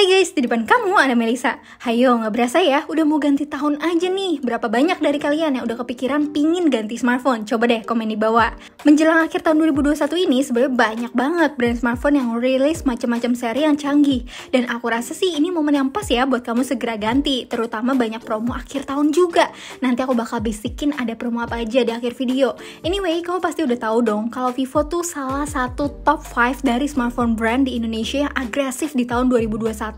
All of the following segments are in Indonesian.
Hai guys, di depan kamu ada Melisa. Hayo, nggak berasa ya, udah mau ganti tahun aja nih. Berapa banyak dari kalian yang udah kepikiran pingin ganti smartphone? Coba deh komen di bawah. Menjelang akhir tahun 2021 ini, sebenarnya banyak banget brand smartphone yang rilis macam-macam seri yang canggih. Dan aku rasa sih ini momen yang pas ya buat kamu segera ganti. Terutama banyak promo akhir tahun juga. Nanti aku bakal bisikin ada promo apa aja di akhir video. Anyway, kamu pasti udah tahu dong kalau Vivo tuh salah satu top 5 dari smartphone brand di Indonesia yang agresif di tahun 2021.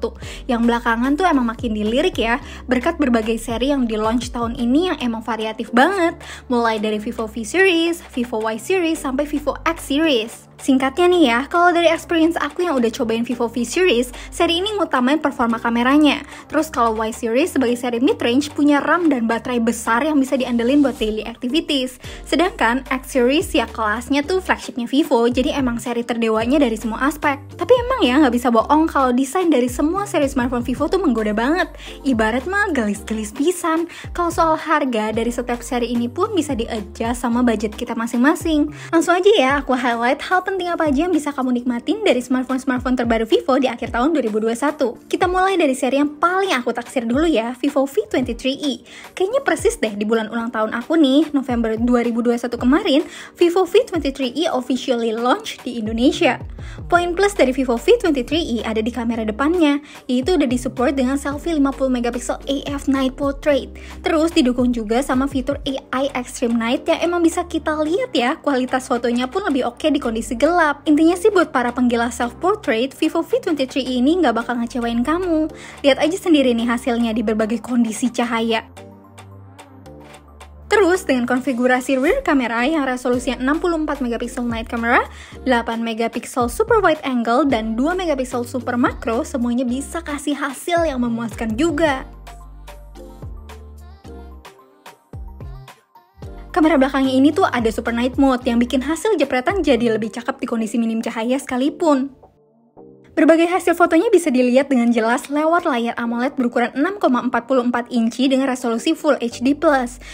Yang belakangan tuh emang makin dilirik ya, berkat berbagai seri yang di launch tahun ini yang emang variatif banget, mulai dari Vivo V Series, Vivo Y Series, sampai Vivo X Series. Singkatnya nih ya, kalau dari experience aku yang udah cobain Vivo V Series, seri ini ngutamain performa kameranya. Terus kalau Y Series sebagai seri mid-range punya RAM dan baterai besar yang bisa diandelin buat daily activities. Sedangkan X Series ya kelasnya tuh flagshipnya Vivo, jadi emang seri terdewanya dari semua aspek. Tapi emang ya nggak bisa bohong kalau desain dari semua seri smartphone Vivo tuh menggoda banget. Ibarat mah gelis-gelis pisan. Kalau soal harga dari setiap seri ini pun bisa di-adjust sama budget kita masing-masing. Langsung aja ya, aku highlight hal penting apa aja yang bisa kamu nikmatin dari smartphone terbaru Vivo di akhir tahun 2021. Kita mulai dari seri yang paling aku taksir dulu ya, Vivo V23e. Kayaknya persis deh di bulan ulang tahun aku nih, November 2021 kemarin, Vivo V23e officially launch di Indonesia. Poin plus dari Vivo V23e ada di kamera depannya, yaitu udah disupport dengan selfie 50MP AF Night Portrait. Terus didukung juga sama fitur AI Extreme Night yang emang bisa kita lihat ya, kualitas fotonya pun lebih oke di kondisi gelap. Intinya sih buat para penggila self-portrait, Vivo V23e ini nggak bakal ngecewain kamu. Lihat aja sendiri nih hasilnya di berbagai kondisi cahaya. Terus dengan konfigurasi rear camera yang resolusinya 64MP night camera, 8MP super wide angle, dan 2MP super macro, semuanya bisa kasih hasil yang memuaskan juga. Kamera belakangnya ini tuh ada super night mode yang bikin hasil jepretan jadi lebih cakep di kondisi minim cahaya sekalipun. Berbagai hasil fotonya bisa dilihat dengan jelas lewat layar AMOLED berukuran 6,44 inci dengan resolusi Full HD+.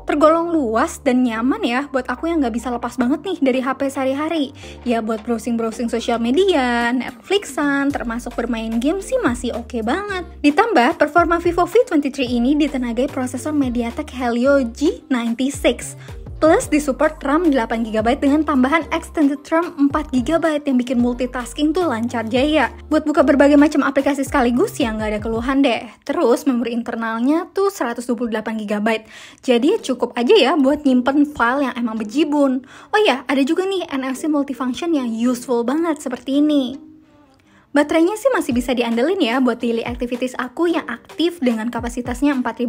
Tergolong luas dan nyaman ya buat aku yang nggak bisa lepas banget nih dari HP sehari-hari. Ya buat browsing-browsing sosial media, Netflixan, termasuk bermain game sih masih oke banget. Ditambah, performa Vivo V23 ini ditenagai prosesor MediaTek Helio G96. Plus disupport RAM 8GB dengan tambahan extended RAM 4GB yang bikin multitasking tuh lancar jaya. Buat buka berbagai macam aplikasi sekaligus ya nggak ada keluhan deh. Terus memori internalnya tuh 128GB. Jadi cukup aja ya buat nyimpen file yang emang bejibun. Oh ya, ada juga nih NFC multifunction yang useful banget seperti ini. Baterainya sih masih bisa diandelin ya buat daily activities aku yang aktif dengan kapasitasnya 4050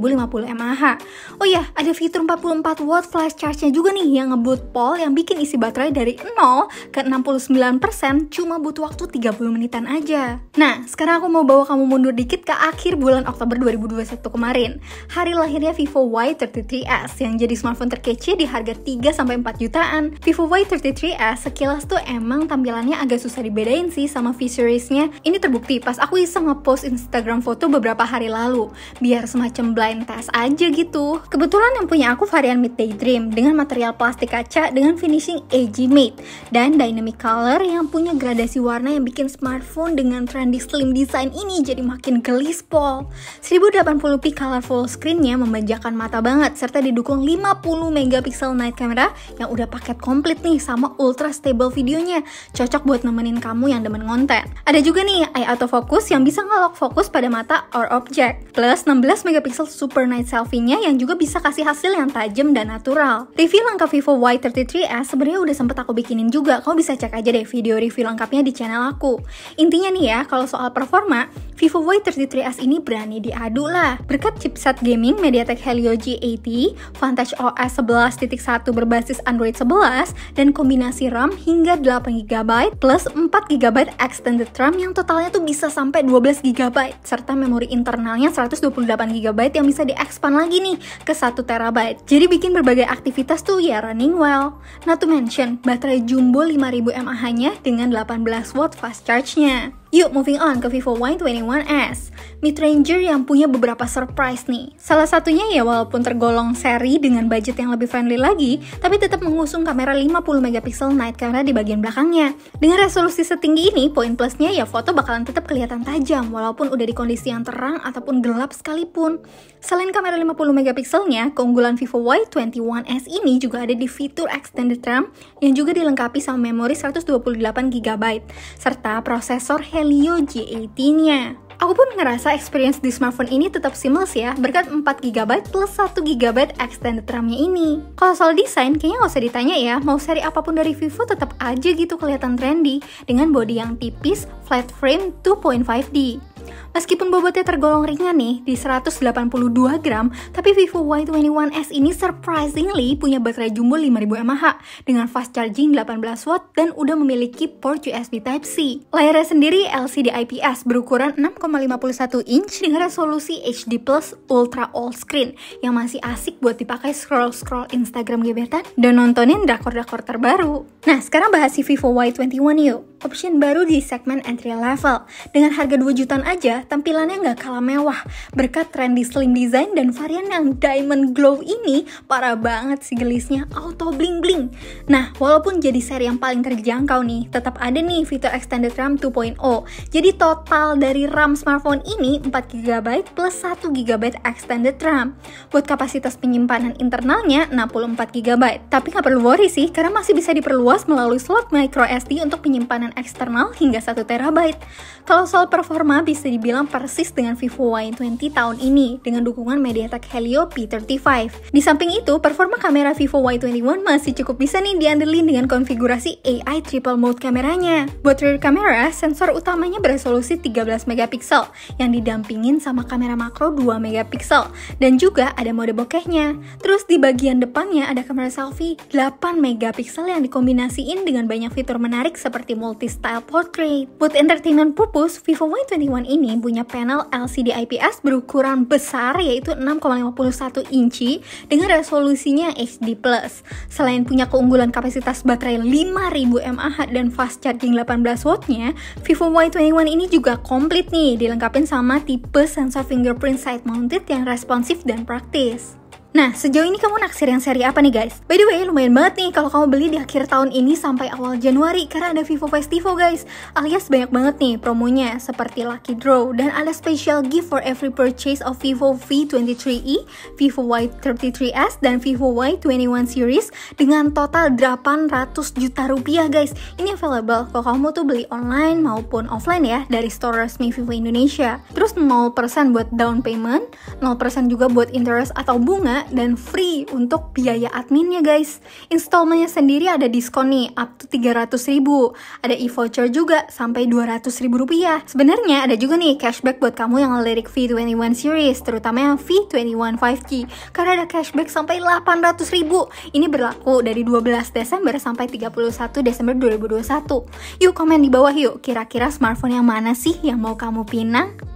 mAh. Oh ya, ada fitur 44W flash charge-nya juga nih yang nge-boot pol yang bikin isi baterai dari 0 ke 69% cuma butuh waktu 30 menitan aja. Nah, sekarang aku mau bawa kamu mundur dikit ke akhir bulan Oktober 2021 kemarin. Hari lahirnya Vivo Y33s yang jadi smartphone terkece di harga 3-4 jutaan. Vivo Y33s sekilas tuh emang tampilannya agak susah dibedain sih sama V Series. Ini terbukti pas aku iseng ngepost Instagram foto beberapa hari lalu, biar semacam blind test aja gitu. Kebetulan yang punya aku varian Mid Daydream dengan material plastik kaca dengan finishing AG Matte dan dynamic color yang punya gradasi warna yang bikin smartphone dengan trendy slim design ini jadi makin gelis pol. 1080p colorful screen-nya memanjakan mata banget serta didukung 50MP night camera yang udah paket komplit nih sama ultra stable videonya, cocok buat nemenin kamu yang demen ngonten. Ada juga nih eye autofocus yang bisa nge-lock fokus pada mata or object. Plus 16MP super night selfie-nya yang juga bisa kasih hasil yang tajam dan natural. Review lengkap Vivo Y33s sebenarnya udah sempet aku bikinin juga. Kamu bisa cek aja deh video review lengkapnya di channel aku. Intinya nih ya, kalau soal performa, Vivo Y33s ini berani diadu lah. Berkat chipset gaming MediaTek Helio G80, Vantage OS 11.1 berbasis Android 11, dan kombinasi RAM hingga 8GB plus 4GB extended RAM yang totalnya tuh bisa sampai 12GB serta memori internalnya 128GB yang bisa di-expand lagi nih ke 1TB. Jadi bikin berbagai aktivitas tuh ya running well. Not to mention baterai jumbo 5000 mAh-nya dengan 18W fast charge-nya. Yuk moving on ke Vivo Y21s, mid-ranger yang punya beberapa surprise nih. Salah satunya ya walaupun tergolong seri dengan budget yang lebih friendly lagi, tapi tetap mengusung kamera 50MP night camera di bagian belakangnya. Dengan resolusi setinggi ini, poin plusnya ya foto bakalan tetap kelihatan tajam walaupun udah di kondisi yang terang ataupun gelap sekalipun. Selain kamera 50MP-nya, keunggulan Vivo Y21s ini juga ada di fitur extended RAM yang juga dilengkapi sama memori 128GB serta prosesor Helio G80-nya. Aku pun ngerasa experience di smartphone ini tetap seamless ya, berkat 4GB plus 1GB extended RAM-nya ini. Kalau soal desain, kayaknya nggak usah ditanya ya, mau seri apapun dari Vivo tetap aja gitu kelihatan trendy, dengan bodi yang tipis, flat frame 2.5D. Meskipun bobotnya tergolong ringan nih, di 182 gram, tapi Vivo Y21s ini surprisingly punya baterai jumbo 5000 mAh dengan fast charging 18W dan udah memiliki port USB Type-C. Layarnya sendiri LCD IPS berukuran 6,51 inch dengan resolusi HD+ Ultra All Screen yang masih asik buat dipakai scroll-scroll Instagram gebetan dan nontonin drakor-drakor terbaru. Nah, sekarang bahas si Vivo Y21 yuk. Option baru di segmen entry level. Dengan harga 2 jutaan aja, tampilannya nggak kalah mewah. Berkat trendy slim design dan varian yang diamond glow ini, parah banget sih gelisnya, auto bling-bling. Nah, walaupun jadi seri yang paling terjangkau nih, tetap ada nih fitur extended RAM 2.0. Jadi total dari RAM smartphone ini 4GB plus 1GB extended RAM. Buat kapasitas penyimpanan internalnya 64GB. Tapi nggak perlu worry sih, karena masih bisa diperluas melalui slot microSD untuk penyimpanan eksternal hingga 1TB. Kalau soal performa bisa dibilang persis dengan Vivo Y20 tahun ini dengan dukungan MediaTek Helio P35. Di samping itu, performa kamera Vivo Y21 masih cukup bisa nih diandelin dengan konfigurasi AI triple mode kameranya. Buat rear camera, sensor utamanya beresolusi 13MP yang didampingin sama kamera makro 2MP dan juga ada mode bokehnya. Terus di bagian depannya ada kamera selfie 8MP yang dikombinasiin dengan banyak fitur menarik seperti multi-style portrait. Buat entertainment purpose, Vivo Y21 ini punya panel LCD IPS berukuran besar yaitu 6,51 inci dengan resolusinya HD+. Selain punya keunggulan kapasitas baterai 5000 mAh dan fast charging 18W-nya, Vivo Y21 ini juga komplit nih, dilengkapin sama tipe sensor fingerprint side mounted yang responsif dan praktis. Nah, sejauh ini kamu naksir yang seri apa nih guys? By the way, lumayan banget nih kalau kamu beli di akhir tahun ini sampai awal Januari karena ada Vivo Festivo guys. Alias banyak banget nih promonya seperti Lucky Draw dan ada special gift for every purchase of Vivo V23e, Vivo Y33s dan Vivo Y21 series dengan total 800 juta rupiah guys. Ini available kalau kamu tuh beli online maupun offline ya dari store resmi Vivo Indonesia. Terus 0% buat down payment, 0% juga buat interest atau bunga dan free untuk biaya adminnya guys. Installmentnya sendiri ada diskon nih up to 300.000. Ada e-voucher juga sampai 200.000 rupiah. Sebenarnya ada juga nih cashback buat kamu yang ngelirik V21 series, terutama yang V21 5G karena ada cashback sampai 800.000. Ini berlaku dari 12 Desember sampai 31 Desember 2021. Yuk komen di bawah yuk, kira-kira smartphone yang mana sih yang mau kamu pinang?